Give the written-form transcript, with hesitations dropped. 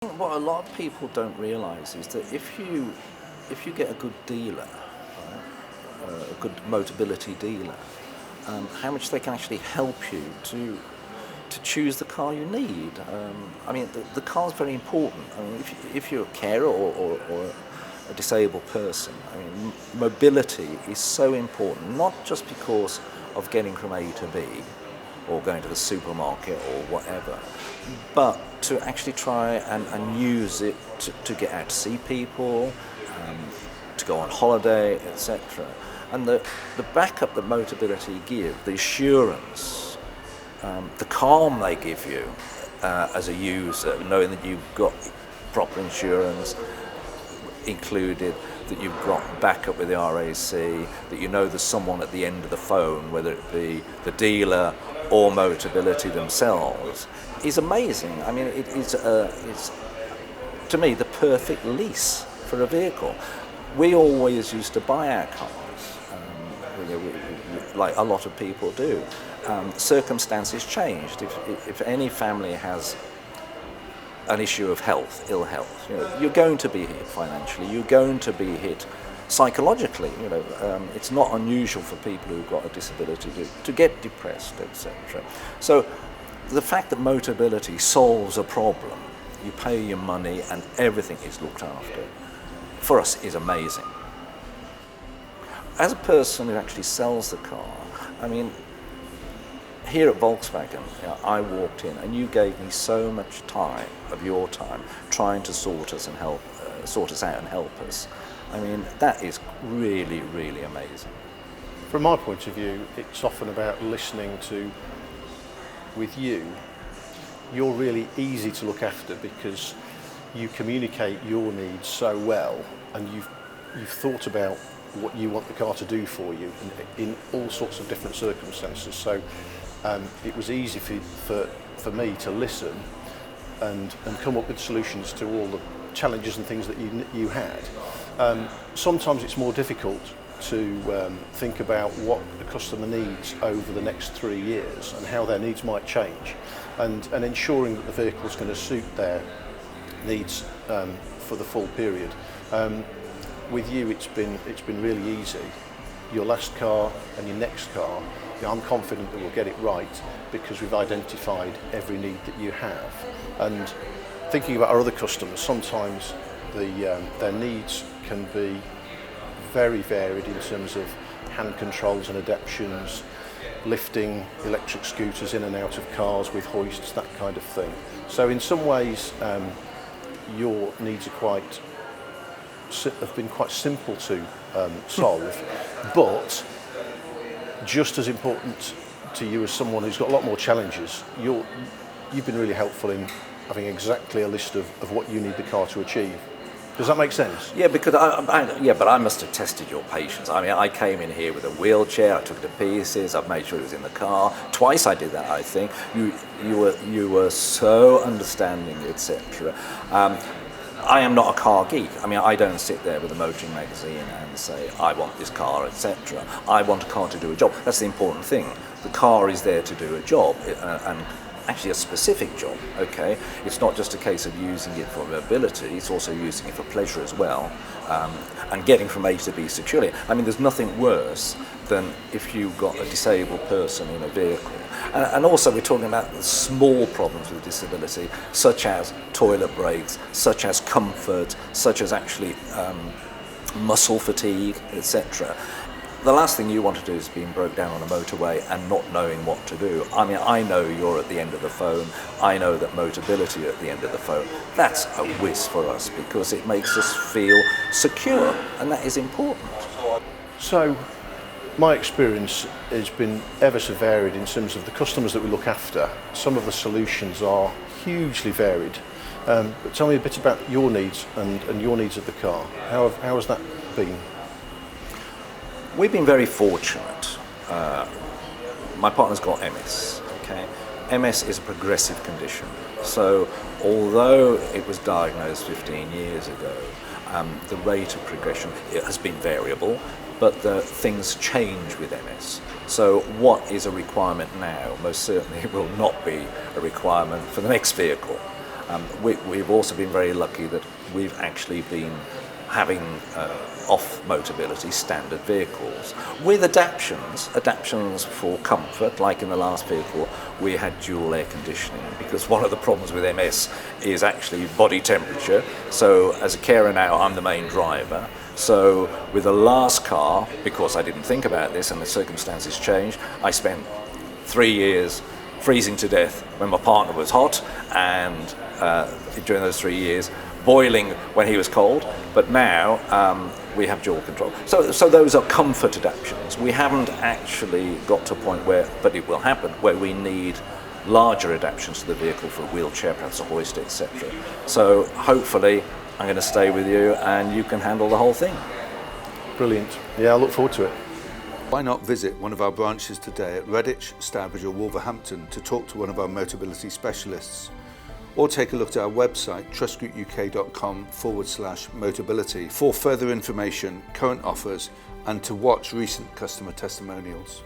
What a lot of people don't realise is that if you get a good dealer, right, a good Motability dealer, how much they can actually help you to choose the car you need. I mean, the car is very important. I mean, if you're a carer or a disabled person, I mean, mobility is so important, not just because of getting from A to B, or going to the supermarket or whatever, but to actually try and use it to get out to see people, to go on holiday, etc. And the backup that Motability give, the assurance, the calm they give you as a user, knowing that you've got proper insurance included, that you've got backup with the RAC, that you know there's someone at the end of the phone, whether it be the dealer or Motability themselves, is amazing. I mean, it's to me the perfect lease for a vehicle. We always used to buy our cars, like a lot of people do. Circumstances changed. If any family has an issue of health, ill health, you're going to be hit financially. You're going to be hit psychologically. It's not unusual for people who've got a disability to get depressed, etc. So the fact that Motability solves a problem, you pay your money and everything is looked after, for us is amazing. As a person who actually sells the car, I mean, here at Volkswagen, I walked in and you gave me so much time, of your time, trying to sort us out and help us. I mean, that is really, really amazing. From my point of view, it's often about listening to, with you, you're really easy to look after because you communicate your needs so well, and you've thought about what you want the car to do for you in all sorts of different circumstances. So it was easy for me to listen and come up with solutions to all the challenges and things that you had. Sometimes it's more difficult to think about what the customer needs over the next 3 years and how their needs might change, and ensuring that the vehicle is going to suit their needs for the full period. With you, it's been really easy. Your last car and your next car, I'm confident that we'll get it right because we've identified every need that you have. And thinking about our other customers, sometimes their needs can be very varied in terms of hand controls and adaptions, lifting electric scooters in and out of cars with hoists, that kind of thing. So in some ways, your needs have been quite simple to solve, but just as important to you as someone who's got a lot more challenges, you've been really helpful in having exactly a list of what you need the car to achieve. Does that make sense? Yeah, because but I must have tested your patience. I mean, I came in here with a wheelchair, I took it to pieces, I've made sure it was in the car. Twice I did that, I think. You were so understanding, etc. I am not a car geek. I mean, I don't sit there with a motoring magazine and say, I want this car, etc. I want a car to do a job. That's the important thing. The car is there to do a job, and actually a specific job, okay? It's not just a case of using it for mobility, it's also using it for pleasure as well, and getting from A to B securely. I mean, there's nothing worse than if you've got a disabled person in a vehicle. And also we're talking about the small problems with disability, such as toilet breaks, such as comfort, such as actually muscle fatigue, etc. The last thing you want to do is being broke down on a motorway and not knowing what to do. I mean, I know you're at the end of the phone. I know that Motability are at the end of the phone. That's a whiz for us because it makes us feel secure, and that is important. So, my experience has been ever so varied in terms of the customers that we look after. Some of the solutions are hugely varied. But tell me a bit about your needs and your needs of the car. How has that been? We've been very fortunate. My partner's got MS, okay? MS is a progressive condition. So although it was diagnosed 15 years ago, the rate of progression has been variable, but things change with MS. So what is a requirement now most certainly will not be a requirement for the next vehicle. We've also been very lucky that we've actually been having off Motability standard vehicles with adaptations for comfort. Like in the last vehicle we had dual air conditioning, because one of the problems with MS is actually body temperature. So as a carer now, I'm the main driver. So with the last car, because I didn't think about this and the circumstances changed, I spent 3 years freezing to death when my partner was hot, and during those 3 years boiling when he was cold. But now we have dual control. So those are comfort adaptations. We haven't actually got to a point where, but it will happen, where we need larger adaptations to the vehicle for a wheelchair, perhaps a hoist, etc. So hopefully I'm going to stay with you and you can handle the whole thing. Brilliant. Yeah, I look forward to it. Why not visit one of our branches today at Redditch, Stourbridge or Wolverhampton to talk to one of our Motability specialists? Or take a look at our website, trustgroupuk.com/Motability for further information, current offers and to watch recent customer testimonials.